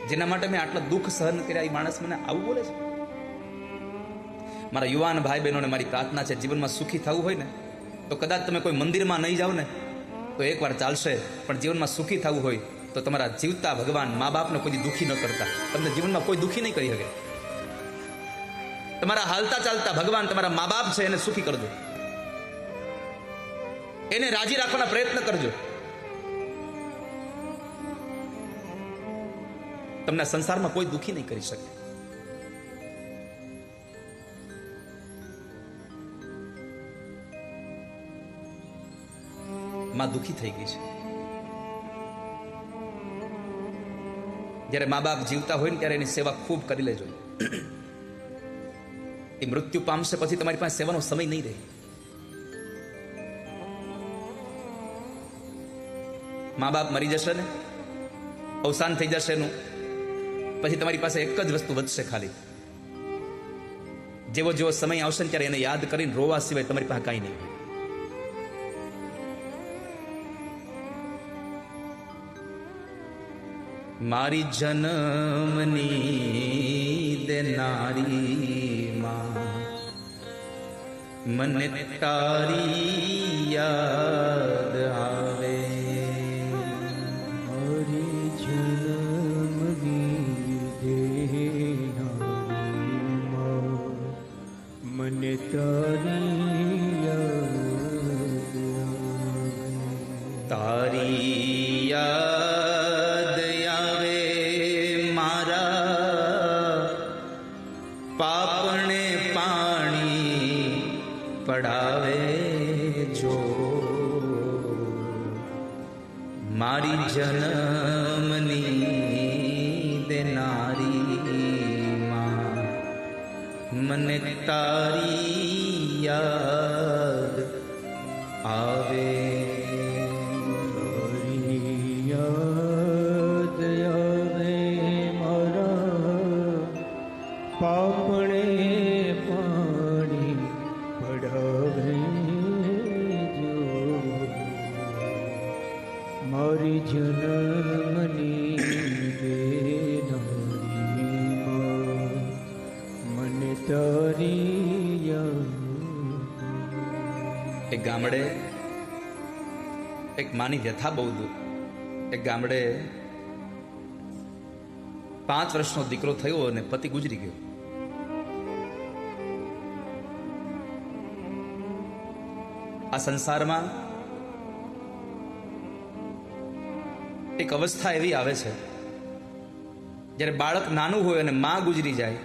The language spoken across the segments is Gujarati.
જેના માટે મેં આટલા દુઃખ સહન કર્યા, એ માણસ મને આવું બોલે છે? મારા યુવાન ભાઈ બહેનોને મારી પ્રાર્થના છે, જીવનમાં સુખી થવું હોય ને તો કદાચ તમે કોઈ મંદિરમાં નહીં જાઓ ને તો એકવાર ચાલશે, પણ જીવનમાં સુખી થવું હોય તો તમારા જીવતા ભગવાન મા બાપને કોઈ દુઃખી ન કરતા, તમને જીવનમાં કોઈ દુઃખી નહીં કરી શકે. તમારા હાલતા ચાલતા ભગવાન તમારા મા બાપ છે એને સુખી કરજો, એને રાજી રાખવાના પ્રયત્ન કરજો. તમને સંસારમાં કોઈ દુઃખી નહીં કરી શકે. માં દુઃખી થઈ ગઈ છે. જ્યારે મા બાપ જીવતા હોય ને ત્યારે એની સેવા ખૂબ કરી લેજો. એ મૃત્યુ પામશે પછી તમારી પાસે સેવાનો સમય નહીં રહે. મા બાપ મરી જશે ને, અવસાન થઈ જશે એનું, પછી તમારી પાસે એક જ વસ્તુ વધશે ખાલી. જેવો જેવો સમય આવશે ને ત્યારે એને યાદ કરીને રોવા સિવાય તમારી પાસે કાંઈ નહીં હોય. મારી જન્મની દેનારી માં, મને તારી યાદ આવે. મારી જન્મની દેનારી માં, મને તારી યાદ આવે. તારી યાદ આવે મારા પાપણે પાણી પડાવે જો. મારી જન્મની દેનારી માં, મને તારી યાદ આવે. પાપણે પાણી પડાવે જો. મારી જન્મની દેનારી માં, મને તારી યાદ. એક ગામડે એક માની વ્યથા બહુ દૂર. એક ગામડે 5 વર્ષનો દીકરો થયો અને પતિ ગુજરી ગયો. આ સંસારમાં એક અવસ્થા એવી આવે છે જ્યારે બાળક નાનું હોય અને માં ગુજરી જાય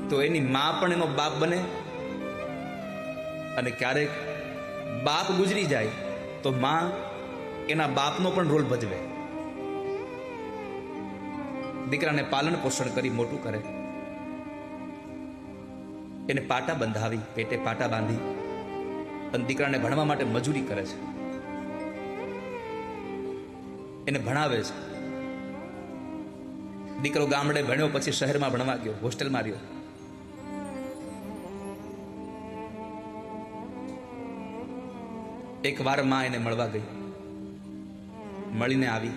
તો એની માં પણ એનો બાપ બને, અને ક્યારેક બાપ ગુજરી જાય તો માં એના બાપનો પણ રોલ ભજવે. દીકરાને પાલન પોષણ કરી મોટું કરે, એને પાટા બંધાવી, પેટે પાટા બાંધી અને દીકરાને ભણવા માટે મજૂરી કરે છે, એને ભણાવે છે. દીકરો ગામડે ભણ્યો, પછી શહેરમાં ભણવા ગયો, હોસ્ટેલમાં રહ્યો. એક વાર માં એને મળવા ગઈ, મળીને આવી.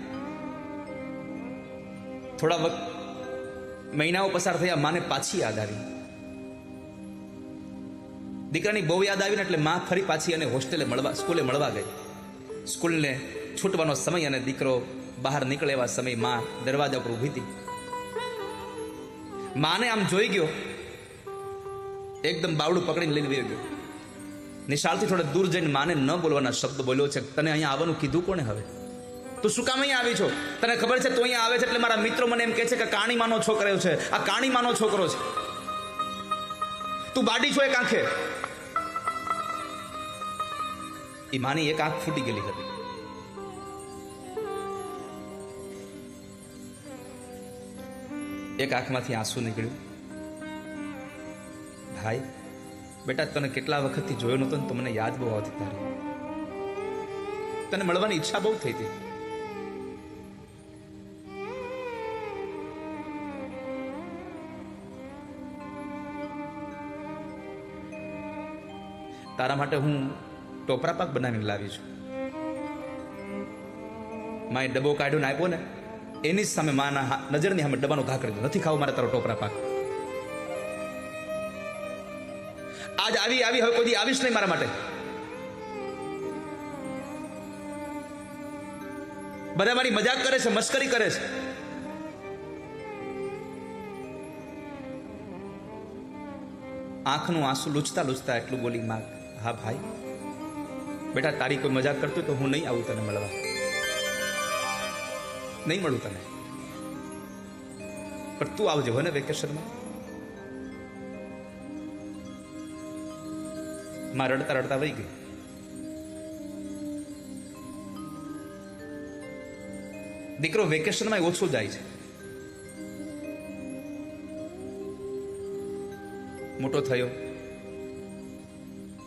થોડા મહિનાઓ પસાર થયા, માને પાછી યાદ આવી. દીકરાની બહુ યાદ આવી ને એટલે માં ફરી પાછી એને સ્કૂલે મળવા ગઈ. સ્કૂલને છૂટવાનો સમય અને દીકરો બહાર નીકળે એવા સમય માં દરવાજા પર ઊભી હતી. માને આમ જોઈ ગયો, એકદમ બાવડું પકડીને લઈને વહી ગયો. નિશાળથી થોડા દૂર જઈને માને ન બોલવાના શબ્દ બોલ્યો છે, તને અહીંયા આવવાનું કીધું કોને? હવે તું શું કામ અહીંયા આવી છો? તને ખબર છે તું અહીંયા આવે છે એટલે મારા મિત્રો મને એમ કહે છે કે કાણીમાનો છોકરો છે, આ કાણીમાનો છોકરો છે. તું બાડી છો એક આંખે. એ માની એક આંખ ફૂટી ગયેલી હતી. એક આંખમાંથી આંસુ નીકળ્યું. ભાઈ બેટા, તને કેટલા વખતથી જોયો નતો ને તો મને યાદ બહુ આવતી તારી. તને મળવાની ઈચ્છા બહુ થઈ હતી. તારા માટે હું ટોપરા પાક બનાવીને લાવી છું. માએ ડબ્બો કાઢ્યો ને આપ્યો ને એની સામે માના નજરની સામે ડબ્બાનો ઘા કરી દો, નથી ખાવું મારે તારો ટોપરા પાક. આજ આવી હવે કોઈ દી આવીશ નહીં મારા માટે. બધા મારી મજાક કરે છે, મસ્કરી કરે છે. આંખનું આંસુ લૂછતા લૂછતા એટલું બોલી, માં હા ભાઈ બેટા, તારી કોઈ મજાક કરતો તો હું નહીં આવું તને મળવા, નહીં મળું તને, પણ તું આવજે હો ને વેકેશનમાં. માં રડતા રડતા વહી ગઈ. દીકરો વેકેશનમાં ઓછો જાય છે, મોટો થયો,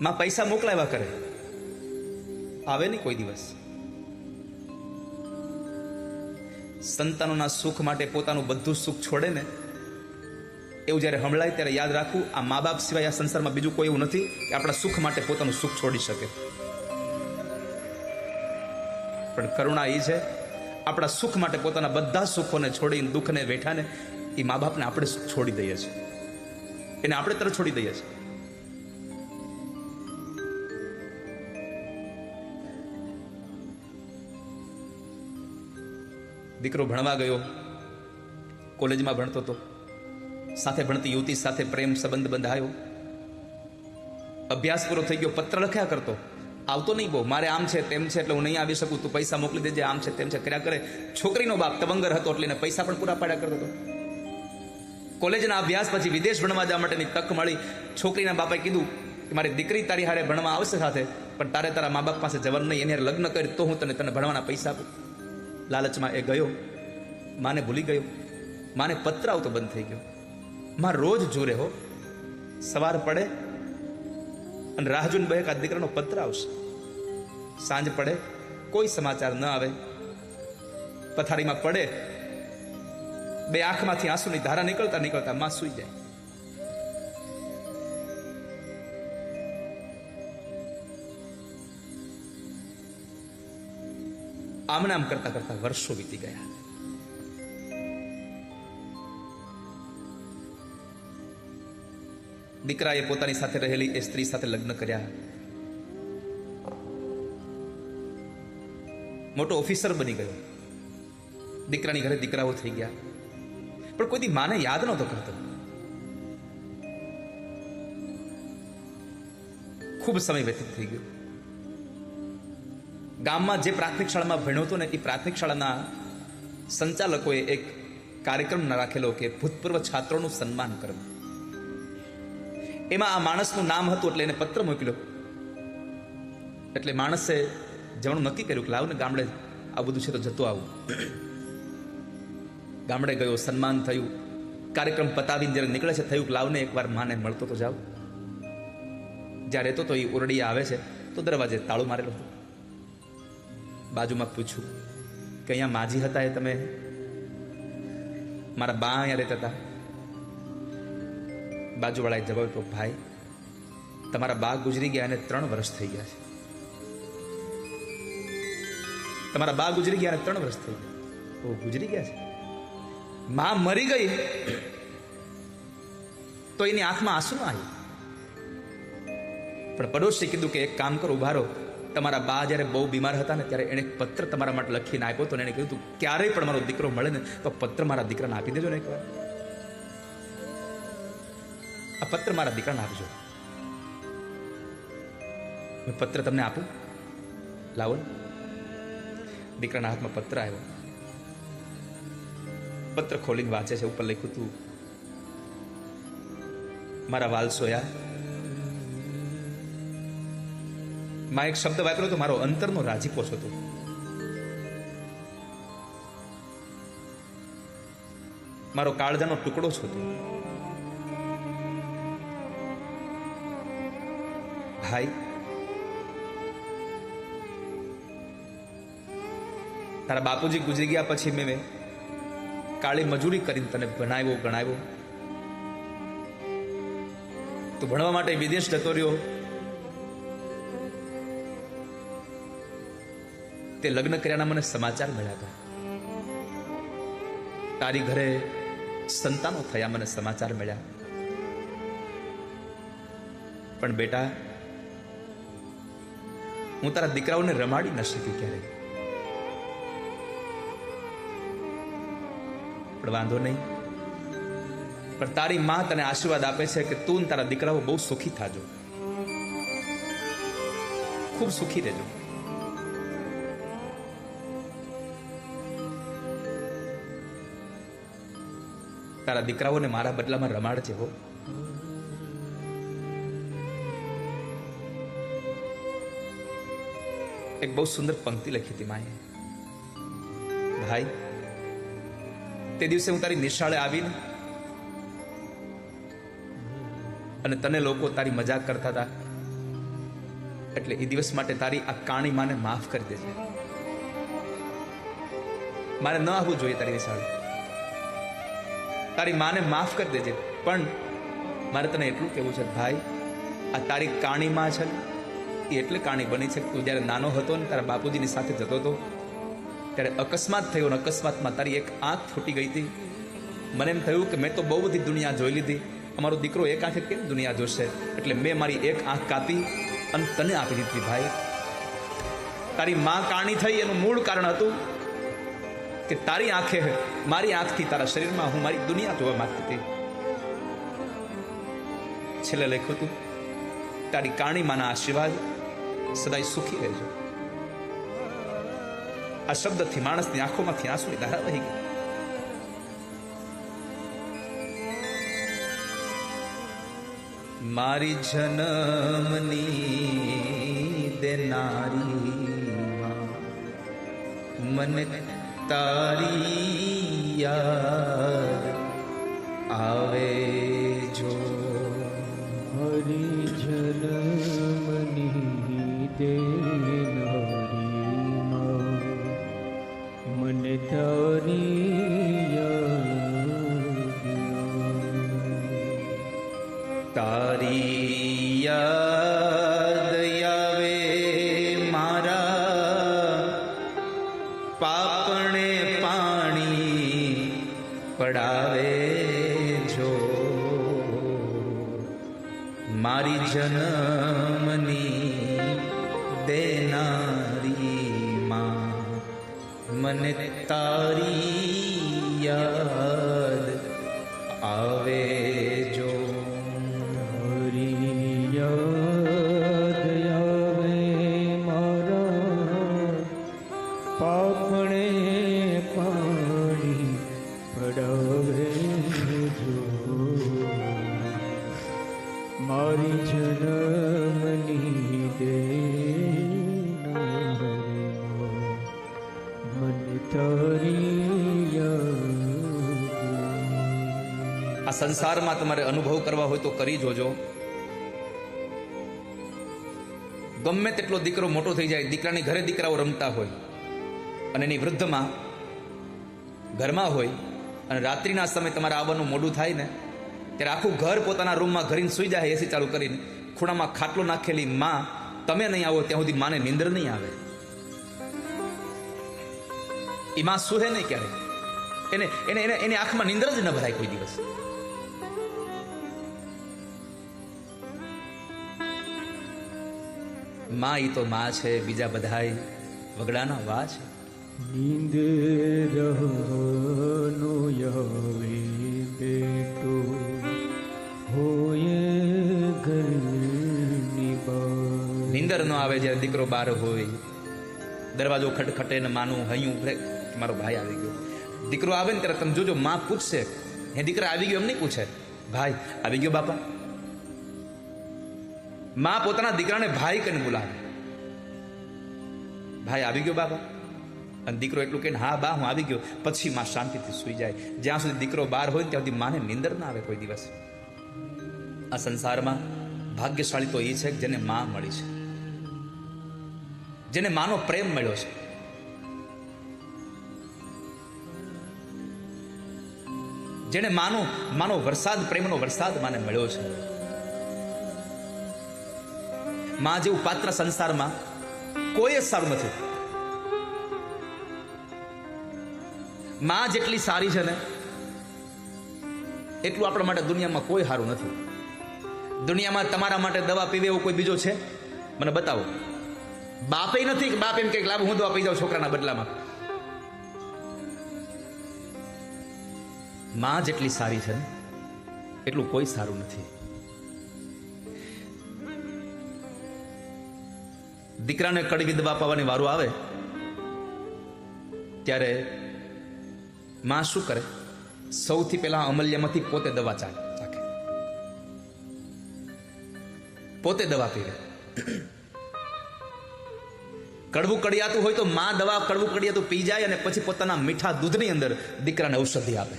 માં પૈસા મોકલાવ્યા કરે, આવે નહીં કોઈ દિવસ. સંતાનોના સુખ માટે પોતાનું બધું સુખ છોડે ને, એવું જ્યારે હમળાય ત્યારે યાદ રાખવું, આ મા બાપ સિવાય આ સંસારમાં બીજું કોઈ એવું નથી કે આપણા સુખ માટે પોતાનું સુખ છોડી શકે. પણ કરુણા એ છે, આપણા સુખ માટે પોતાના બધા સુખોને છોડીને, દુઃખને, વેઠાને, એ મા બાપને આપણે છોડી દઈએ છીએ, એને આપણે તરફ છોડી દઈએ છીએ. દીકરો ભણવા ગયો, કોલેજમાં ભણતો હતો, સાથે ભણતી યુવતી સાથે પ્રેમ સંબંધ બંધાયો, અભ્યાસ પૂરો થઈ ગયો, પત્ર લખ્યા કરતો, આવતો નહીં બહુ, મારે આમ છે તેમ છે એટલે હું નહીં આવી શકું, તું પૈસા મોકલી દેજે, આમ છે તેમ છે કર્યા કરે. છોકરીનો બાપ તવંગર હતો એટલે એને પૈસા પણ પૂરા પાડ્યા કરતો હતો. કોલેજના અભ્યાસ પછી વિદેશ ભણવા જવા માટેની તક મળી. છોકરીના બાપાએ કીધું કે મારી દીકરી તારી હારે ભણવા આવશે સાથે, પણ તારે તારા મા બાપ પાસે જવાનું નહીં, એની લગ્ન કરી તો હું તને ભણવાના પૈસા આપું. લાલચમાં એ ગયો, માને ભૂલી ગયો, માને પત્ર આવતો બંધ થઈ ગયો. માં રોજ જોરે હો, સવાર પડે અને રાહ જોઈને બે આ દીકરાનો પત્ર આવશે, સાંજ પડે કોઈ સમાચાર ન આવે, પથારીમાં પડે, બે આંખમાંથી આંસુની ધારા નીકળતા નીકળતા માં સૂઈ જાય. આમને આમ કરતા કરતા વર્ષો વીતી ગયા. દીકરાએ પોતાની સાથે રહેલી એ સ્ત્રી સાથે લગ્ન કર્યા, મોટો ઓફિસર બની ગયો, દીકરાની ઘરે દીકરાઓ થઈ ગયા, પણ કોઈ દી માને યાદ નહોતો કરતો. ખૂબ સમય વ્યતીત થઈ ગયો. ગામમાં જે પ્રાથમિક શાળામાં ભણ્યો હતો ને, એ પ્રાથમિક શાળાના સંચાલકોએ એક કાર્યક્રમ રાખેલો કે ભૂતપૂર્વ છાત્રોનું સન્માન કરવું. એમાં આ માણસનું નામ હતું એટલે એને પત્ર મોકલ્યો. એટલે માણસે જવાનું નક્કી કર્યું કે લાવ ને ગામડે આ બધું છે તો જતો આવું. ગામડે ગયો, સન્માન થયું, કાર્યક્રમ પતાવીને જ્યારે નીકળે છે થયું કે લાવને એકવાર માને મળતો તો જાવ. જ્યાં રહેતો તો એ ઓરડી આવે છે તો દરવાજે તાળું મારેલું હતું. બાજુમાં પૂછ્યું કે અહીંયા માજી હતા એ તમે? મારા બા અહીંયા રહેતા હતા. બાજુવાળાએ જવાબ આપ્યો, ભાઈ તમારા બા ગુજરી ગયા અને 3 વર્ષ થઈ ગયા છે. તમારા બા ગુજરી ગયા અને 3 વર્ષ થઈ ગયા. ઓ ગુજરી ગયા છે? માં મરી ગઈ તો એની આંખમાં આંસુ ના આવ્યું. પણ પડોશી કીધું કે એક કામ કરો, ઉભા રહો, તમારા બા જ્યારે બહુ બીમાર હતા ને ત્યારે એને એક પત્ર તમારા માટે લખીને આપ્યો હતો ને એને કીધું ક્યારેય પણ મારો દીકરો મળે ને તો પત્ર મારા દીકરાને આપી દેજો ને એકવાર. આ પત્ર મારા દીકરાને આપજો. હું પત્ર તમને આપું, લાવો. દીકરાના હાથમાં પત્ર આવ્યો. પત્ર ખોલીને વાંચે છે. ઉપર લખ્યું હતું, મારા વાલસોયા. માં એક શબ્દ વાપર્યો તો મારો અંતરનો રાજીપો છો તું. મારો કાળજાનો ટુકડો છો તું. ભાઈ તારા બાપુજી ગુજરી ગયા પછી મેં કાળી મજૂરી કરીને તને ભણાવ્યો ગણાવ્યો. તું ભણવા માટે વિદેશ જતો રહ્યો. તે લગ્ન કર્યાના મને સમાચાર મળ્યા હતા. તારી ઘરે સંતાનો થયા, મને સમાચાર મળ્યા. પણ બેટા, હું તારા દીકરાઓને રમાડી ન શકી ક્યારેય. પણ વાંધો નહીં, પણ તારી માં તને આશીર્વાદ આપે છે કે તું ને તારા દીકરાઓ બહુ સુખી થાજો, ખૂબ સુખી રહેજો. તારા દીકરાઓને મારા બદલામાં રમાડજે હો. એક બહુ સુંદર પંક્તિ લખી હતી માએ. ભાઈ, તે દિવસે હું તારી નિશાળે આવીને અને તને લોકો તારી મજાક કરતા હતા, એટલે એ દિવસ માટે તારી આ કાણી માને માફ કરી દેજે. મારે ન આવવું જોઈએ તારી નિશાળે, તારી માને માફ કરી દેજે. પણ મારે તને એટલું કહેવું છે ભાઈ, આ તારી કાણી માં છે ને, એ એટલે કાણી બની છે કે તું જ્યારે નાનો હતો ને તારા બાપુજીની સાથે જતો હતો ત્યારે અકસ્માત થયો ને અકસ્માતમાં તારી એક આંખ ફૂટી ગઈ હતી. મને એમ થયું કે મેં તો બહુ બધી દુનિયા જોઈ લીધી, અમારો દીકરો એક આંખે કેમ દુનિયા જોશે? એટલે મેં મારી એક આંખ કાપી અને તને આપી દીધી. ભાઈ, તારી માં કાણી થઈ એનું મૂળ કારણ હતું કે તારી આંખે મારી આંખથી તારા શરીરમાં હું મારી દુનિયા જોવા માંગતી હતી. છેલ્લે લખ્યું હતું, તારી કાણી માના આશીર્વાદ સદાય સુખી રહેજો. આ શબ્દથી માણસની આંખોમાંથી આંસુની ધારા વહી ગઈ. મારી જન્મની દેનારી મને તારી યાદ આવે જો. હરી જન્મની દેનારી મને તારી યાદ તારી યાદ આવે મારા પાપણે પાણી પડાવે જો. મારી જન્મની દેનારી માં મને તારી યાદ આવે જો. હરી યાદ આવે મારા પાપણે પાણી પડાવે જો. મારી જન્મની દેનારી મને તારી યાદ. આ સંસારમાં તમારે અનુભવ કરવા હોય તો કરી જોજો. ગમે તેટલો દીકરો મોટો થઈ જાય, દીકરાની ઘરે દીકરાઓ રમતા હોય અને એની વૃદ્ધમાં ઘરમાં હોય અને રાત્રિના સમયે તમારે આવવાનું મોડું થાય ને, ત્યારે આખું ઘર પોતાના રૂમમાં ઘરીને સુઈ જાય એસી ચાલુ કરીને, ખૂણામાં ખાટલો નાખેલી માં તમે નહીં આવો ત્યાં સુધી માને નીંદર નહીં આવે. એ માં સુહે નહીં ક્યારે, એની આંખમાં નીંદર જ ન ભરાય કોઈ દિવસ. માં ઈ તો માં છે, બીજા બધાય વગડાના વા છે. નીંદ રહનો યવે બેટો હોય ઘરની બહાર. નીંદર ન આવે જ્યારે દીકરો બહાર હોય, દરવાજો ખટખટે ને માનું હૈયું ઉભરે મારો ભાઈ આવી ગયો. દીકરો આવે ને ત્યારે તમે જોજો, માં પૂછશે હે દીકરા આવી ગયો? એમ નહીં પૂછે, ભાઈ આવી ગયો બાપા. માં પોતાના દીકરાને ભાઈ કહીને બોલાવે, ભાઈ આવી ગયો બાપા. અને દીકરો એટલું કે હા બા હું આવી ગયો, પછી માં શાંતિથી સુઈ જાય. જ્યાં સુધી દીકરો બહાર હોય ત્યાં સુધી માને નીંદર ના આવે કોઈ દિવસ. આ સંસારમાં ભાગ્યશાળી તો એ છે કે જેને માં મળી છે, જેને માનો પ્રેમ મળ્યો છે. જેને માનો વરસાદ, પ્રેમનો વરસાદ માને મળ્યો છે. માં જેવું પાત્ર સંસારમાં કોઈ જ સારું નથી. માં જેટલી સારી છે ને એટલું આપણા માટે દુનિયામાં કોઈ સારું નથી. દુનિયામાં તમારા માટે દવા પીવે એવો કોઈ બીજો છે? મને બતાવો. બાપે નથી કે બાપ એમ કે લાવ હું દવા પી જાઉં છોકરાના બદલામાં. માં જેટલી સારી છે ને એટલું કોઈ સારું નથી. દીકરાને કડવી દવા પાવાની વારો આવે ત્યારે માં શું કરે? સૌથી પહેલા અમલ્યમાંથી પોતે દવા ચાખે, પોતે દવા પીવે. કડવું કડિયાતું હોય તો માં દવા કડવું કડિયાતું પી જાય અને પછી પોતાના મીઠા દૂધની અંદર દીકરાને ઔષધિ આપે.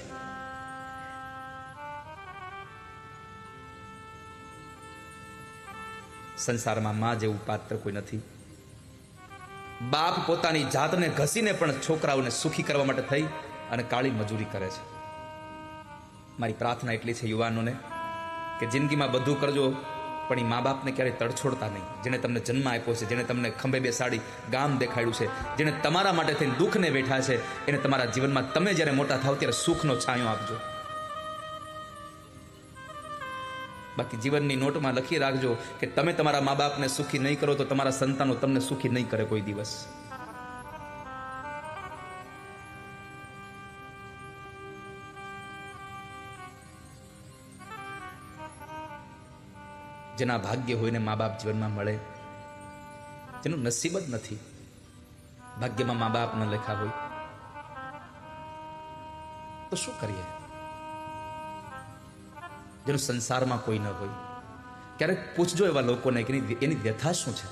સંસારમાં માં જેવું પાત્ર કોઈ નથી. બાપ પોતાની જાતને ઘસીને પણ છોકરાઓને સુખી કરવા માટે થઈ અને કાળી મજૂરી કરે છે. મારી પ્રાર્થના એટલી છે યુવાનોને કે જિંદગીમાં બધું કરજો પણ એ મા બાપને ક્યારેય તડછોડતા નહીં. જેણે તમને જન્મ આપ્યો છે, જેણે તમને ખંભે બેસાડી ગામ દેખાડ્યું છે, જેણે તમારા માટે થઈને દુઃખને વેઠા છે, એને તમારા જીવનમાં તમે જ્યારે મોટા થાવ ત્યારે સુખનો છાંયો આપજો. બાકી જીવનની નોટમાં લખી રાખજો કે તમે તમારા મા બાપને સુખી નહીં કરો તો તમારા સંતાનો તમને સુખી નહીં કરે કોઈ દિવસ. જેના ભાગ્ય હોય ને મા બાપ જીવનમાં મળે, જેનું નસીબ જ નથી, ભાગ્યમાં મા બાપ ન લખ્યા હોય તો શું કરીએ? જેનું સંસારમાં કોઈ ન હોય, ક્યારેક પૂછજો એવા લોકોને કે એની વ્યથા શું છે.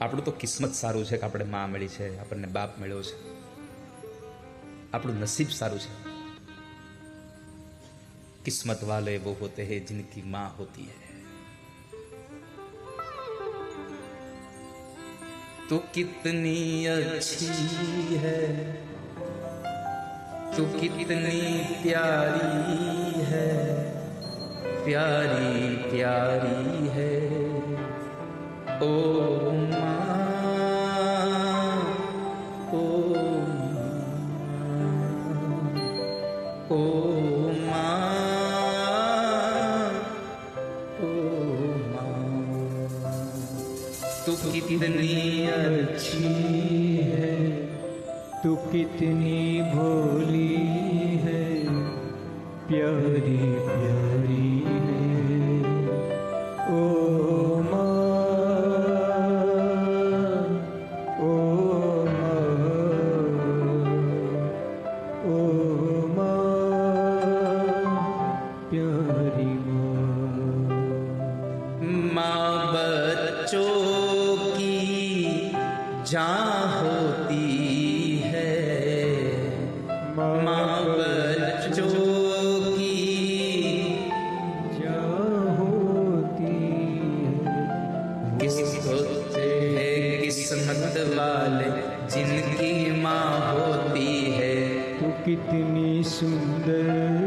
આપણું તો કિસ્મત સારું છે કે આપણે માં મળી છે, આપણને બાપ મળ્યો છે, આપણું નસીબ સારું છે. કિસ્મત વાલે वो होते हैं जिनकी माँ होती है. तू कितनी अच्छी है, तू कितनी प्यारी है, प्यारी प्यारी है ओ माँ, ओ माँ, ओ माँ, तू कितनी अच्छी है, तू कितनी भोली है, प्यारी प्यारी है ओ माँ, ओ माँ, ओ माँ, प्यारी माँ बच्चों की जान होती है, माँ बच्चों की जान होती है, किसको है किस्मत वाले जिनकी माँ होती है. तू कितनी सुंदर